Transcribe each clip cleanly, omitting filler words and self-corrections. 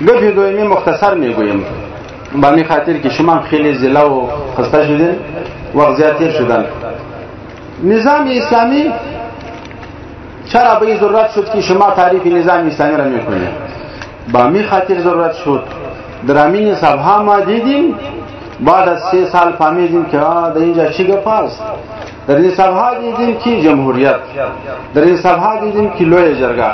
گفت دومی مختصر میگویم به همین خاطر که شما خیلی زله و خسته شدین وقت زیادتر شدن. نظام اسلامی چرا به این ضرورت شد که شما تعریف نظام اسلامی را میکنید؟ به همین خاطر ضرورت شد در همین صفحه ما دیدیم بعد از 3 سال فهمیدیم که در اینجا چی گپ است. در این صفحه دیدیم که جمهوریت، در این صفحه دیدیم که لوی جرگه،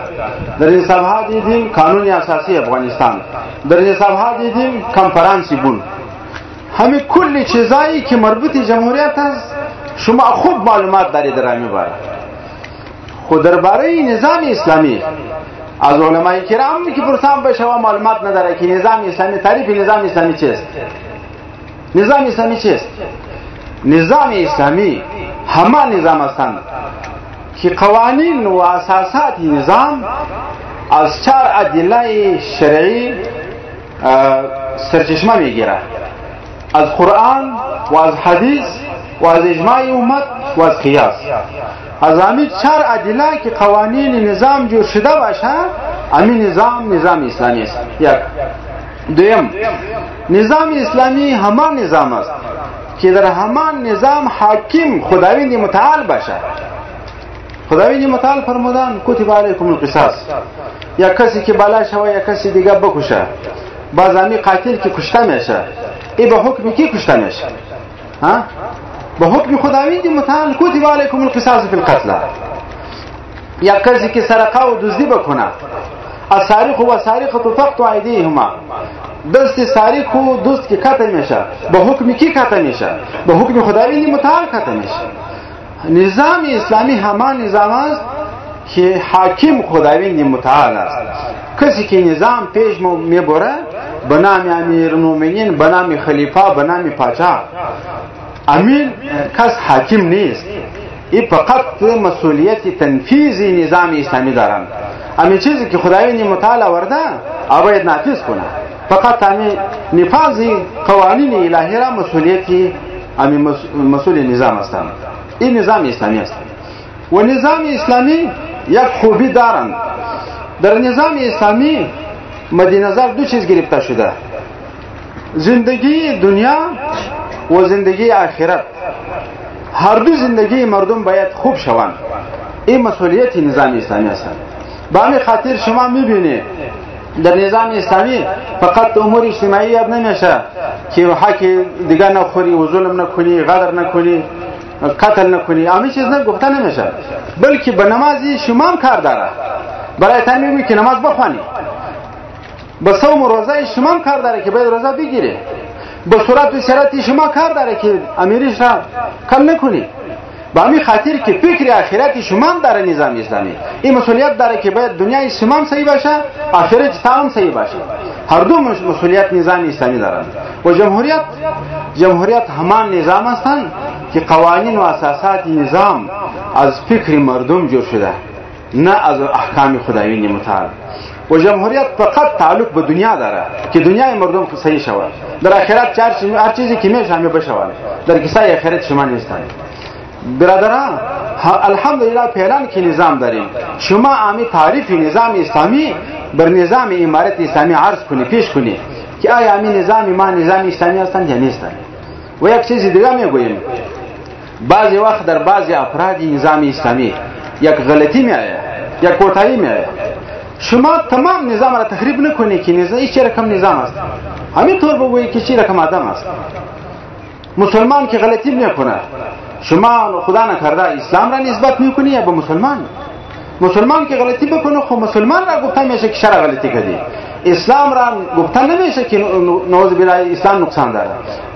در این صفحه دیدیم قانون اساسی افغانستان، در این صفحه دیدیم کنفرانسی بون. همه کل چیزایی که مربوط جمهوریت است شما خوب معلومات دارید در همین باره. خود درباره نظام اسلامی از علمای کرام که پرسان بشه و معلومات نداره که نظام اسلامی، تعریف نظام اسلامی چیست؟ نظام اسلامی چیست؟ نظام اسلامی همه نظام هستند که قوانین و اساسات نظام از 4 ادله شرعی سرچشمه میگیره، از قرآن و از حدیث و از اجماع امت و از قیاس. از همین 4 ادله که قوانین نظام جور شده باشه همین نظام اسلامی است. یک. دویم، نظام اسلامی همان نظام است که در همان نظام حاکم خداوند متعال باشه. خداوند متعال فرمودن کتب علیکم القصاص، یا کسی که بالا شوه یا کسی دیگه بکشه، باز همی قاتل که کشته میشه ای به حکم کی کشته میشه؟ به حکم خداوند متعال کتب علیکم القصاص فی القتل. یا کسی که سرقه و دزدی بکنه، السارق و سارقة فقطعوا ایدیهما، دست سارق و دزد که قطع میشه به حکم کی قطع میشه؟ به حکم خداوند متعال قطع میشه. نظام اسلامی همان نظام است که حاکم خداوند متعال است. کسی که نظام پیش میبره به نام امیرالمؤمنین، به نام خلیفه، به نام پادشاه، امیر کس حاکم نیست. این فقط مسئولیت تنفیذ نظام اسلامی دارند. همین چیزی که خداوند متعال آورده باید نافذ کنه. فقط همین نفاذ قوانین الهی را مسئولیت همین مسئول نظام هستند. این نظام اسلامی است. و نظام اسلامی یک خوبی دارند. در نظام اسلامی مد نظر 2 چیز گرفته شده: زندگی دنیا و زندگی آخرت. هر دو زندگی مردم باید خوب شوند. این مسئولیت نظام اسلامی است. به همین خاطر شما میبینید در نظام اسلامی فقط امور اجتماعی یاد نمیشه که حق دیگر نخوری و ظلم نکنی، غدر نکنی، قتل نکنی، همین چیز گفته نمیشه، بلکه به نمازی شما هم کار داره. برای تن میگوی که نماز بخوانی. به صوم و روزه شما هم کار داره که باید روزه بگیری. به صورت و شرط شما کار داره که امیرش را کم نکنی. به همین خاطر که فکر آخرت شما هم داره نظام اسلامی. این مسئولیت داره که باید دنیای شما هم صحیح باشه، آخرت تمام صحیح باشه. هر دو مسئولیت نظام اسلامی دارند. و جمهوریت همان نظام هستند که قوانین و اساسات نظام از فکر مردم جور شده، نه از احکام خداوند متعال. و جمهوریت فقط تعلق به دنیا داره که دنیای مردم صحیح شود. در آخرت هر چیزی که میشه همه بشود. در کیسه آخرت شما نیستند. برادران، الحمدلله فعلا که نظام داریم. شما امی تعریف نظام اسلامی بر نظام امارت اسلامی عرض کنی، پیش کنی که آیا امی نظام ما نظام اسلامی هستند یا نیستند. و یک چیز دیگه میگویم، بعضی وقت در بعضی افراد نظام اسلامی یک غلطی میآید، یک کوتاهی میآید. شما تمام نظام را تخریب نکنی که نظام این چه رقم نظام است. همین طور بگویی که چه رقم آدم است. مسلمان که غلطی میکنه، شما خدا نکرده اسلام را نسبت میکنی یا به مسلمان؟ مسلمان که غلطی بکنه خب مسلمان را گفته میشه که شرع غلطی کردی. اسلام را گفته نمیشه که نعوذ بالله اسلام نقصان داره.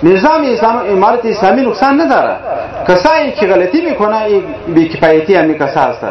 نظام اسلام امارت اسلامی نقصان نداره. کسایی که غلطی میکنه این بی‌کفایتی همین کسا هست.